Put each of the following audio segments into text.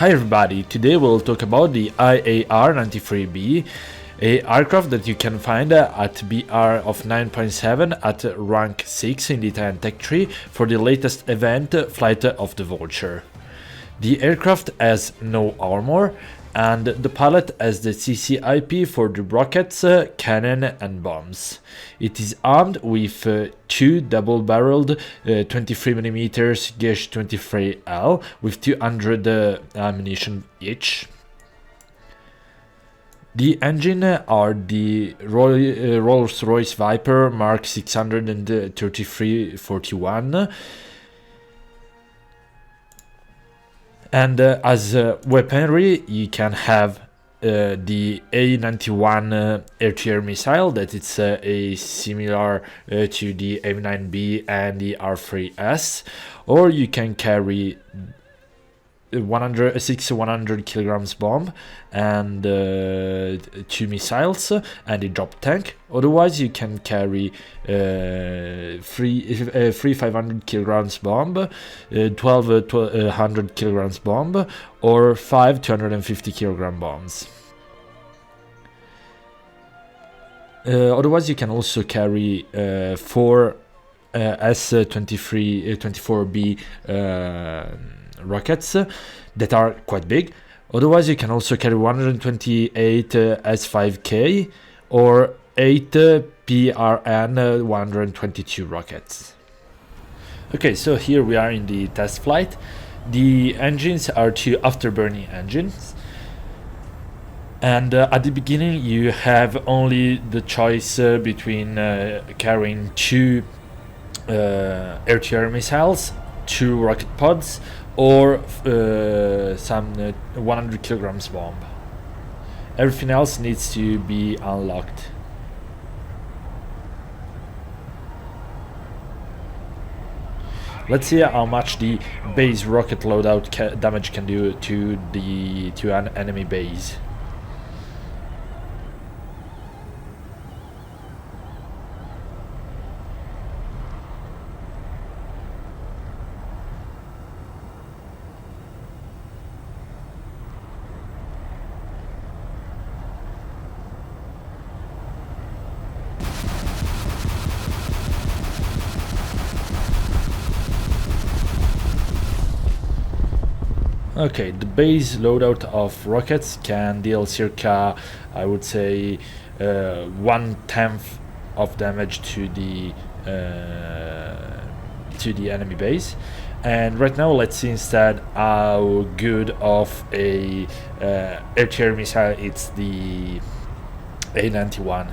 Hi everybody, today we'll talk about the IAR-93B, a aircraft that you can find at BR of 9.7 at rank 6 in the Italian Tech Tree for the latest event, Flight of the Vulture. The aircraft has no armor, and the pilot has the CCIP for the rockets, cannon and bombs. It is armed with two double-barreled 23mm Gauge 23L with 200 ammunition each. The engine are the Rolls-Royce Viper Mark 633-41. And as weaponry, you can have the A91 air-to-air missile, that it's a similar to the M9B and the R3S, or you can carry 100 kilograms bomb and two missiles and a drop tank. Otherwise you can carry three 500 kilograms bomb, 1,200 kilograms bomb, or 5 250 kilogram bombs. Otherwise you can also carry 4 S-24B rockets that are quite big. Otherwise you can also carry 128 S5K or 8 PRN 122 rockets. Okay, so here we are in the test flight. The engines are two afterburning engines, and at the beginning you have only the choice between carrying two air-to-air missiles, 2 rocket pods, or some 100 kilograms bomb. Everything else needs to be unlocked. Let's see how much the base rocket loadout damage can do to an enemy base. Okay, the base loadout of rockets can deal circa, I would say, 1/10 of damage to the enemy base. And right now, let's see instead how good of a air-to-air missile it's the A91.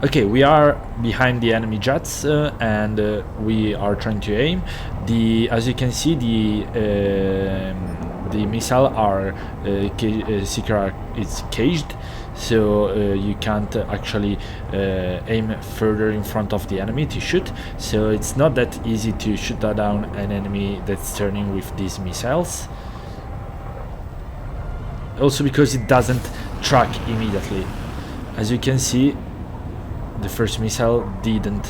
Okay, we are behind the enemy jets and we are trying to aim. As you can see, the missile are it's caged, so you can't actually aim further in front of the enemy to shoot. So it's not that easy to shoot down an enemy that's turning with these missiles. Also because it doesn't track immediately. As you can see, the first missile didn't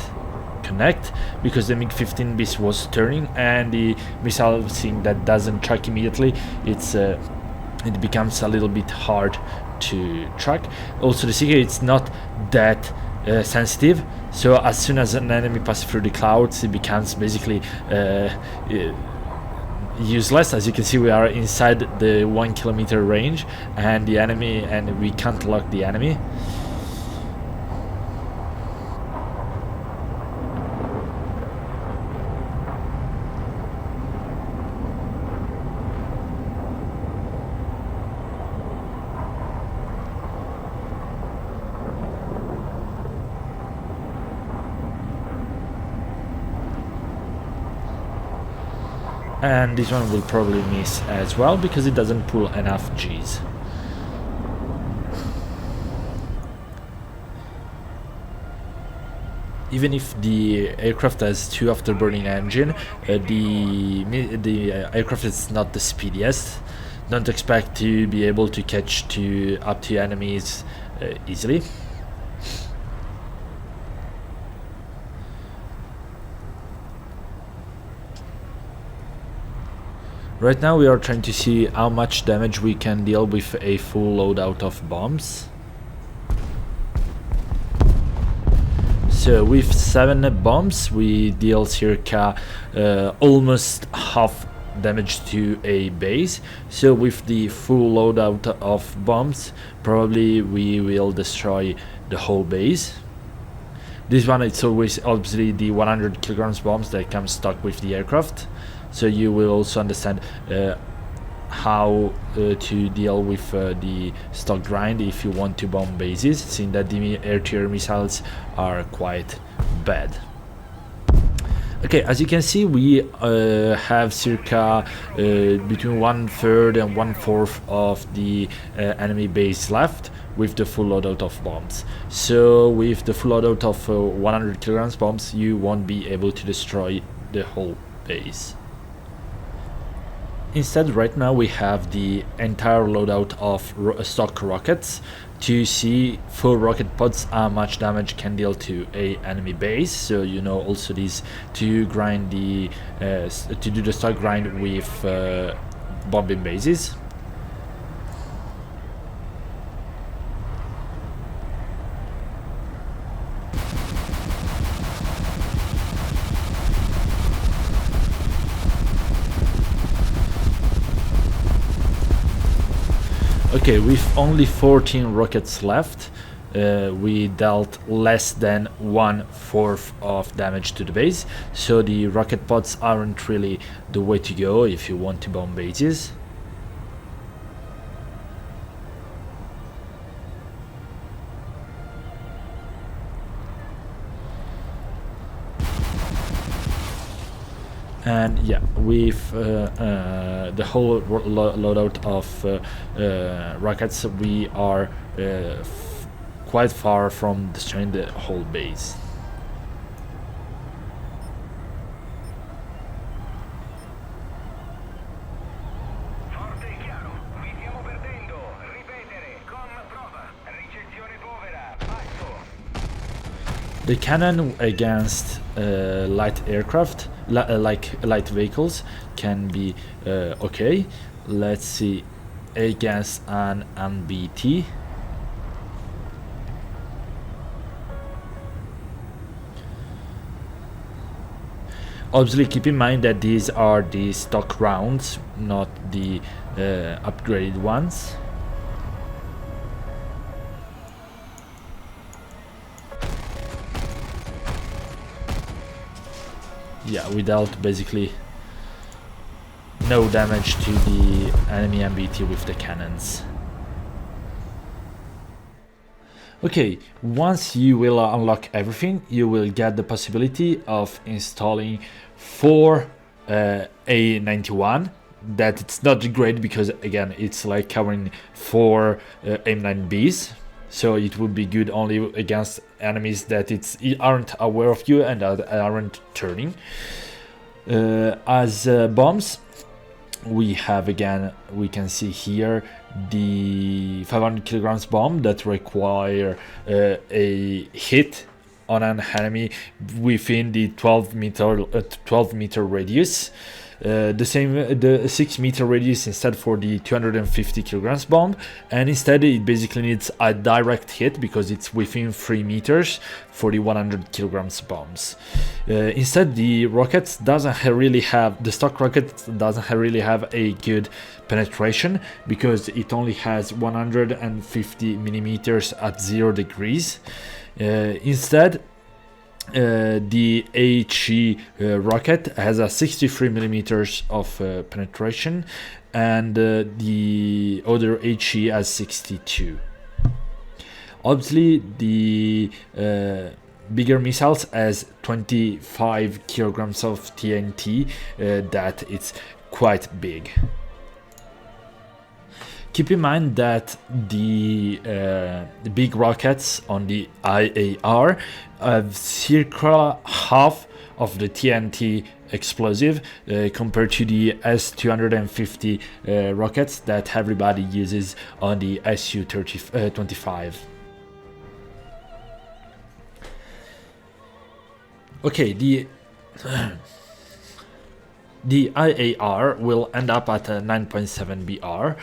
connect because the MiG-15 beast was turning, and the missile, seeing that doesn't track immediately, it becomes a little bit hard to track. Also, the secret, it's not that sensitive, so as soon as an enemy passes through the clouds, it becomes basically useless. As you can see, we are inside the 1 kilometer range and the enemy, and we can't lock the enemy. And this one will probably miss as well because it doesn't pull enough G's. Even if the aircraft has 2 afterburning engine, the aircraft is not the speediest. Don't expect to be able to catch up to enemies easily. Right now we are trying to see how much damage we can deal with a full loadout of bombs. So with 7 bombs we deal circa almost half damage to a base. So with the full loadout of bombs probably we will destroy the whole base. This one, it's always obviously the 100 kilograms bombs that come stuck with the aircraft, so you will also understand how to deal with the stock grind if you want to bomb bases, seeing that the air-to-air missiles are quite bad. Okay, as you can see, we have circa between 1/3 and 1/4 of the enemy base left with the full loadout of bombs. So with the full loadout of 100 kilograms bombs, you won't be able to destroy the whole base. Instead, right now we have the entire loadout of stock rockets to see full rocket pods how much damage can deal to a enemy base. So you know also this to grind the to do the stock grind with bombing bases. Okay, with only 14 rockets left, we dealt less than 1/4 of damage to the base, so the rocket pods aren't really the way to go if you want to bomb bases. And yeah, with the whole loadout of rockets, we are quite far from destroying the whole base. The cannon against light aircraft, like light vehicles, can be okay. Let's see, against an MBT. Obviously, keep in mind that these are the stock rounds, not the upgraded ones. Yeah, we dealt basically no damage to the enemy MBT with the cannons. Okay, once you will unlock everything, you will get the possibility of installing 4 A91. That it's not great because again it's like covering 4 M9Bs, so it would be good only against enemies that aren't aware of you and aren't turning. As bombs, we have, again, we can see here the 500 kilograms bomb that require a hit on an enemy within the 12 meter radius. The 6 meter radius instead for the 250 kilograms bomb, and instead it basically needs a direct hit because it's within 3 meters for the 100 kilograms bombs. Instead, the rockets the stock rocket doesn't really have a good penetration because it only has 150 millimeters at 0 degrees. Instead, the HE rocket has a 63 millimeters of penetration, and the other HE has 62. Obviously, the bigger missiles has 25 kilograms of TNT, that it's quite big. Keep in mind that the big rockets on the IAR have circa half of the TNT explosive compared to the S-250 rockets that everybody uses on the Su-25. Okay, The IAR will end up at a 9.7 BR.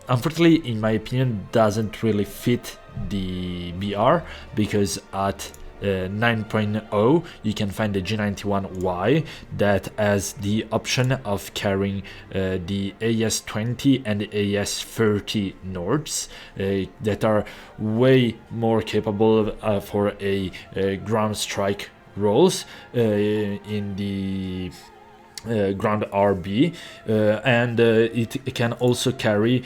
Unfortunately, in my opinion, doesn't really fit the BR, because at 9.0 you can find the G91Y that has the option of carrying the AES-20 and the AES-30 Nords that are way more capable for a ground strike roles in the ground RB, and it can also carry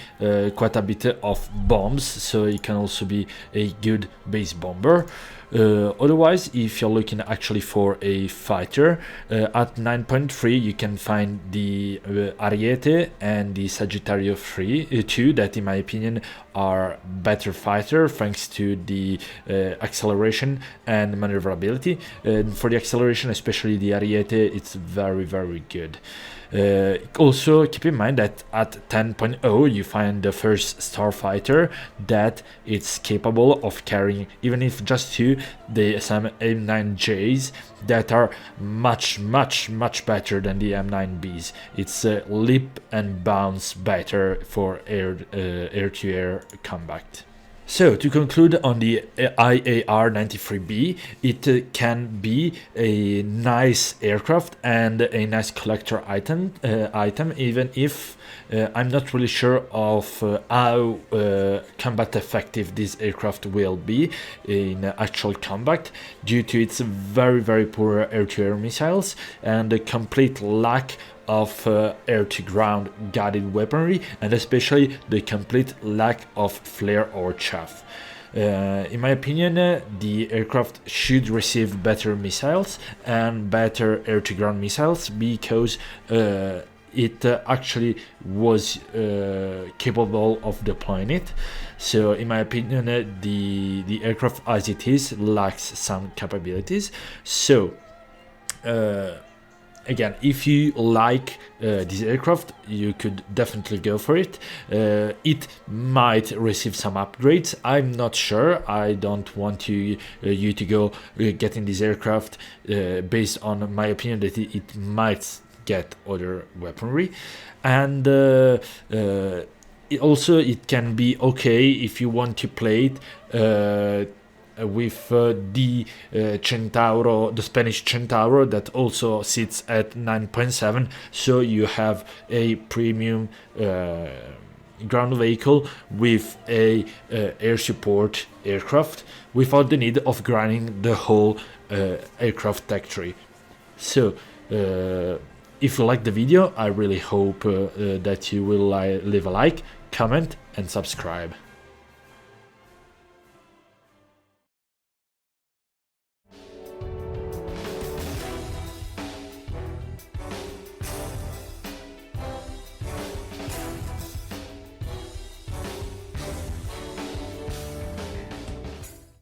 quite a bit of bombs, so it can also be a good base bomber. Otherwise, if you're looking actually for a fighter, at 9.3 you can find the Ariete and the Sagittario 2 that in my opinion are better fighter thanks to the acceleration and maneuverability. For the acceleration, especially the Ariete, it's very good. Also keep in mind that at 10.0 you find the first starfighter that it's capable of carrying, even if just two, some M9Js that are much better than the M9Bs. It's leap and bounce better for air-to-air combat. So, to conclude on the IAR-93B, it can be a nice aircraft and a nice collector item, even if I'm not really sure of how combat effective this aircraft will be in actual combat, due to its very poor air-to-air missiles and the complete lack of air-to-ground guided weaponry, and especially the complete lack of flare or chaff. In my opinion, the aircraft should receive better missiles and better air-to-ground missiles, because it actually was capable of deploying it. So in my opinion, the aircraft as it is lacks some capabilities. So again, if you like this aircraft, you could definitely go for it. It might receive some upgrades. I'm not sure. I don't want you to go getting this aircraft based on my opinion that it might get other weaponry. And it can be okay if you want to play it with the Centauro, the Spanish Centauro, that also sits at 9.7, so you have a premium ground vehicle with a air support aircraft without the need of grinding the whole aircraft tech tree. So if you like the video, I really hope that you will leave a like, comment and subscribe.